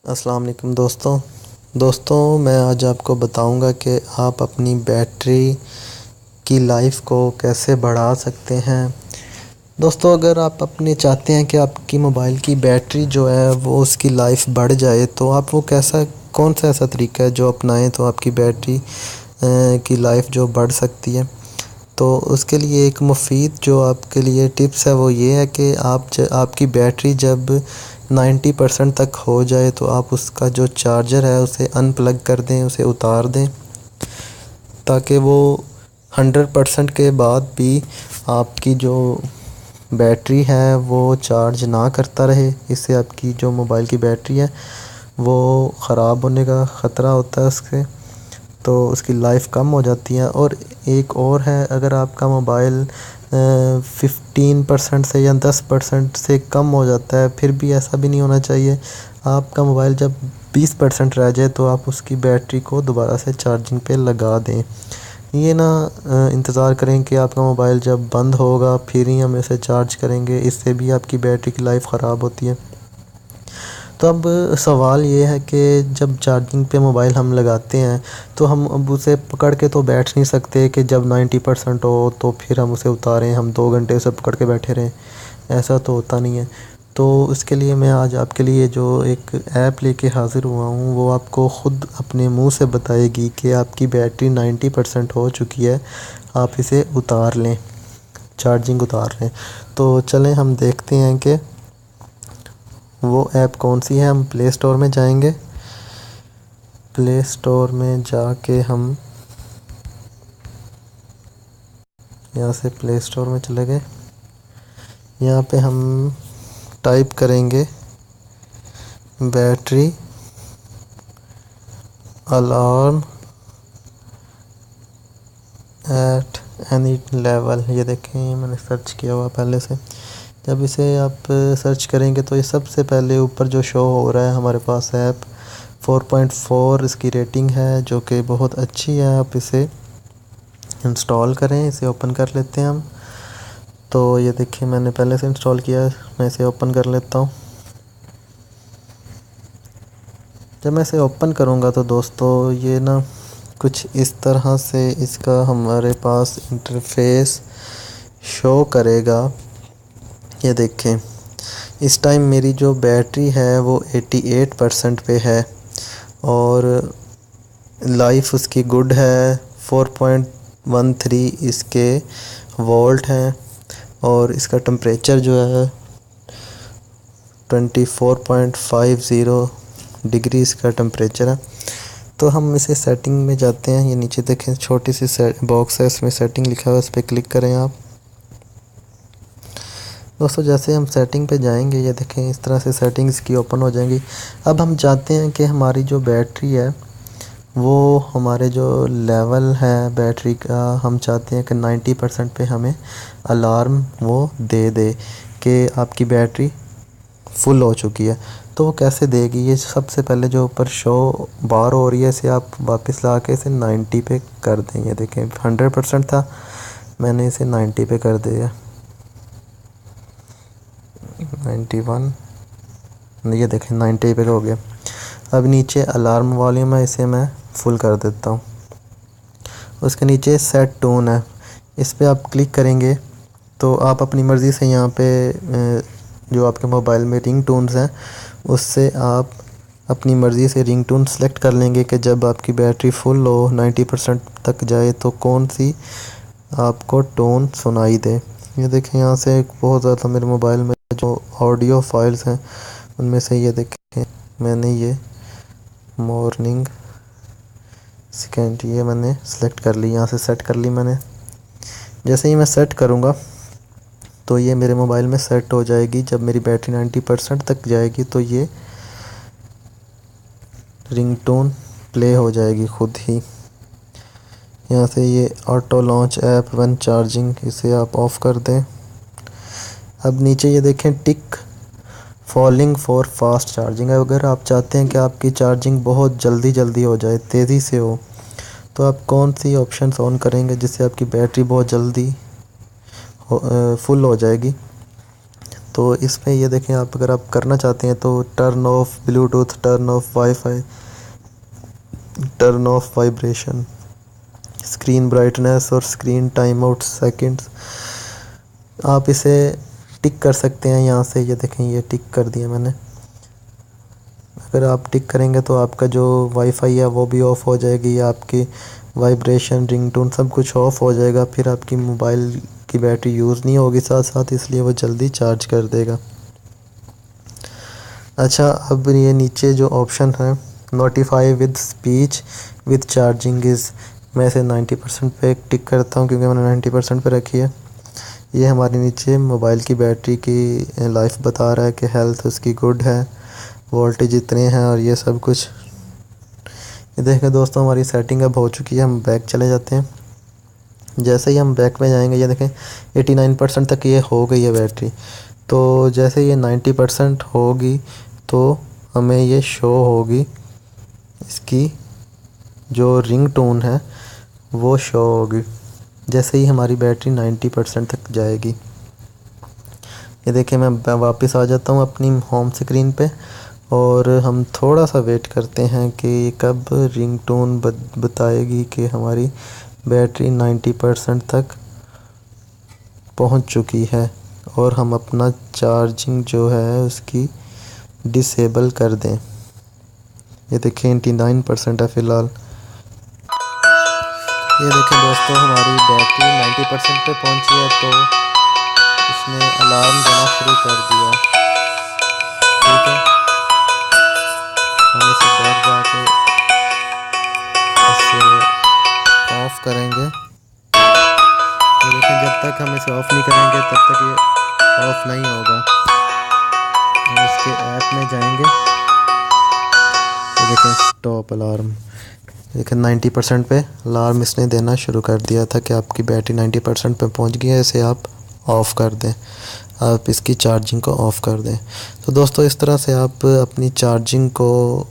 अस्सलाम वालेकुम दोस्तों मैं आज आपको बताऊंगा कि आप अपनी बैटरी की लाइफ को कैसे बढ़ा सकते हैं। दोस्तों अगर आप अपने चाहते हैं कि आपकी मोबाइल की बैटरी जो है वो उसकी लाइफ बढ़ जाए तो आप वो कौन सा ऐसा तरीका है जो अपनाएं तो आपकी बैटरी की लाइफ जो बढ़ सकती है। तो उसके लिए एक मुफीद जो आपके लिए टिप्स है वो ये है कि आपकी बैटरी जब 90% तक हो जाए तो आप उसका जो चार्जर है उसे अनप्लग कर दें, उसे उतार दें ताकि वो 100% के बाद भी आपकी जो बैटरी है वो चार्ज ना करता रहे। इससे आपकी जो मोबाइल की बैटरी है वो ख़राब होने का ख़तरा होता है उससे, तो उसकी लाइफ कम हो जाती है। और एक और है, अगर आपका मोबाइल 15% से या 10% से कम हो जाता है, फिर भी ऐसा भी नहीं होना चाहिए। आपका मोबाइल जब 20% रह जाए तो आप उसकी बैटरी को दोबारा से चार्जिंग पे लगा दें। ये ना इंतज़ार करें कि आपका मोबाइल जब बंद होगा फिर ही हम इसे चार्ज करेंगे, इससे भी आपकी बैटरी की लाइफ ख़राब होती है। तो अब सवाल ये है कि जब चार्जिंग पे मोबाइल हम लगाते हैं तो हम अब उसे पकड़ के तो बैठ नहीं सकते कि जब 90% हो तो फिर हम उसे उतारें, हम 2 घंटे उसे पकड़ के बैठे रहें, ऐसा तो होता नहीं है। तो इसके लिए मैं आज आपके लिए जो एक ऐप लेके हाज़िर हुआ हूँ वो आपको ख़ुद अपने मुंह से बताएगी कि आपकी बैटरी 90% हो चुकी है, आप इसे उतार लें, चार्जिंग उतार लें। तो चलें हम देखते हैं कि वो ऐप कौन सी है। हम प्ले स्टोर में जाएंगे, प्ले स्टोर में जाके हम यहाँ से प्ले स्टोर में चले गए। यहाँ पे हम टाइप करेंगे battery alarm at any level. ये देखें, ये मैंने सर्च किया हुआ पहले से। जब इसे आप सर्च करेंगे तो ये सबसे पहले ऊपर जो शो हो रहा है हमारे पास ऐप 4.4 इसकी रेटिंग है, जो कि बहुत अच्छी है। आप इसे इंस्टॉल करें, इसे ओपन कर लेते हैं हम। तो ये देखिए मैंने पहले से इंस्टॉल किया है, मैं इसे ओपन कर लेता हूँ। जब मैं इसे ओपन करूँगा तो दोस्तों ये ना कुछ इस तरह से इसका हमारे पास इंटरफेस शो करेगा। ये देखें, इस टाइम मेरी जो बैटरी है वो 88% पे है और लाइफ उसकी गुड है। 4.13 इसके वोल्ट हैं और इसका टेम्परेचर जो है 24.50 डिग्री इसका टेम्परेचर है। तो हम इसे सेटिंग में जाते हैं। ये नीचे देखें छोटी सी बॉक्स है, इसमें सेटिंग लिखा हुआ है, इस पर क्लिक करें आप। दोस्तों जैसे हम सेटिंग पे जाएंगे ये देखें इस तरह से सेटिंग्स की ओपन हो जाएंगी। अब हम चाहते हैं कि हमारी जो बैटरी है वो हमारे जो लेवल है बैटरी का, हम चाहते हैं कि 90% पे हमें अलार्म वो दे कि आपकी बैटरी फुल हो चुकी है। तो वो कैसे देगी, ये सबसे पहले जो ऊपर शो बार हो रही है इसे आप वापस ला के इसे 90 पे कर दें। ये देखें 100% था, मैंने इसे 90 पे कर दिया, 91, ये देखें 90 पे हो गया। अब नीचे अलार्म वॉल्यूम है, इसे मैं फुल कर देता हूँ। उसके नीचे सेट टोन है, इस पर आप क्लिक करेंगे तो आप अपनी मर्ज़ी से यहाँ पे जो आपके मोबाइल में रिंग टोन्स हैं उससे आप अपनी मर्ज़ी से रिंग टोन सेलेक्ट कर लेंगे कि जब आपकी बैटरी फुल हो 90% तक जाए तो कौन सी आपको टोन सुनाई दे। ये देखें यहाँ से बहुत ज़्यादा मेरे मोबाइल में जो ऑडियो फाइल्स हैं उनमें से ये देखें मैंने ये मॉर्निंग सेकेंड ये मैंने सेलेक्ट कर ली, यहाँ से सेट कर ली मैंने। जैसे ही मैं सेट करूँगा तो ये मेरे मोबाइल में सेट हो जाएगी। जब मेरी बैटरी 90% तक जाएगी तो ये रिंगटोन प्ले हो जाएगी खुद ही। यहाँ से ये auto launch app when charging, इसे आप ऑफ़ कर दें। अब नीचे ये देखें टिक फॉलिंग फॉर फास्ट चार्जिंग है। अगर आप चाहते हैं कि आपकी चार्जिंग बहुत जल्दी हो जाए, तेज़ी से हो, तो आप कौन सी ऑप्शन ऑन करेंगे जिससे आपकी बैटरी बहुत जल्दी फुल हो जाएगी। तो इसमें ये देखें, आप अगर आप करना चाहते हैं तो turn off Bluetooth, turn off wifi, turn off vibration, screen brightness और स्क्रीन टाइम आउट सेकेंड्स, आप इसे टिक कर सकते हैं यहाँ से। ये देखें, ये टिक कर दिया मैंने। अगर आप टिक करेंगे तो आपका जो वाईफाई है वो भी ऑफ़ हो जाएगी, आपकी वाइब्रेशन, रिंगटोन सब कुछ ऑफ़ हो जाएगा। फिर आपकी मोबाइल की बैटरी यूज़ नहीं होगी साथ साथ, इसलिए वो जल्दी चार्ज कर देगा। अच्छा, अब ये नीचे जो ऑप्शन है notify with speech with charging is, मैं इसे 90% पे टिक करता हूँ क्योंकि मैंने 90% पे रखी है। ये हमारे नीचे मोबाइल की बैटरी की लाइफ बता रहा है कि हेल्थ उसकी गुड है, वोल्टेज इतने हैं और ये सब कुछ। ये देखें दोस्तों, हमारी सेटिंग अब हो चुकी है। हम बैक चले जाते हैं। जैसे ही हम बैक में जाएंगे, ये देखें 89% तक ये हो गई है बैटरी। तो जैसे ये 90% होगी तो हमें ये शो होगी, इसकी जो रिंग टोन है वो शो होगी जैसे ही हमारी बैटरी 90% तक जाएगी। ये देखिए, मैं वापस आ जाता हूँ अपनी होम स्क्रीन पे और हम थोड़ा सा वेट करते हैं कि कब रिंगटोन बताएगी कि हमारी बैटरी 90% तक पहुंच चुकी है और हम अपना चार्जिंग जो है उसकी डिसेबल कर दें। ये देखिए 89% है फ़िलहाल। ये देखें दोस्तों, हमारी बैटरी 90% पे पहुंची है तो इसने अलार्म देना शुरू कर दिया। ठीक है, हम इसे बैठ जाके इसे ऑफ़ करेंगे। ये देखें, जब तक हम इसे ऑफ़ नहीं करेंगे तब तक ये ऑफ़ नहीं होगा। हम इसके ऐप में जाएंगे, ये देखें स्टॉप अलार्म। देखिए 90% पे अलार्म इसने देना शुरू कर दिया था कि आपकी बैटरी 90% पे पहुंच गई है, इसे आप ऑफ़ कर दें, आप इसकी चार्जिंग को ऑफ़ कर दें। तो दोस्तों, इस तरह से आप अपनी चार्जिंग को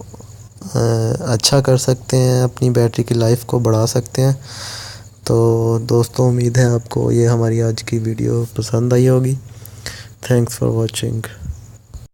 अच्छा कर सकते हैं, अपनी बैटरी की लाइफ को बढ़ा सकते हैं। तो दोस्तों, उम्मीद है आपको ये हमारी आज की वीडियो पसंद आई होगी। Thanks for watching.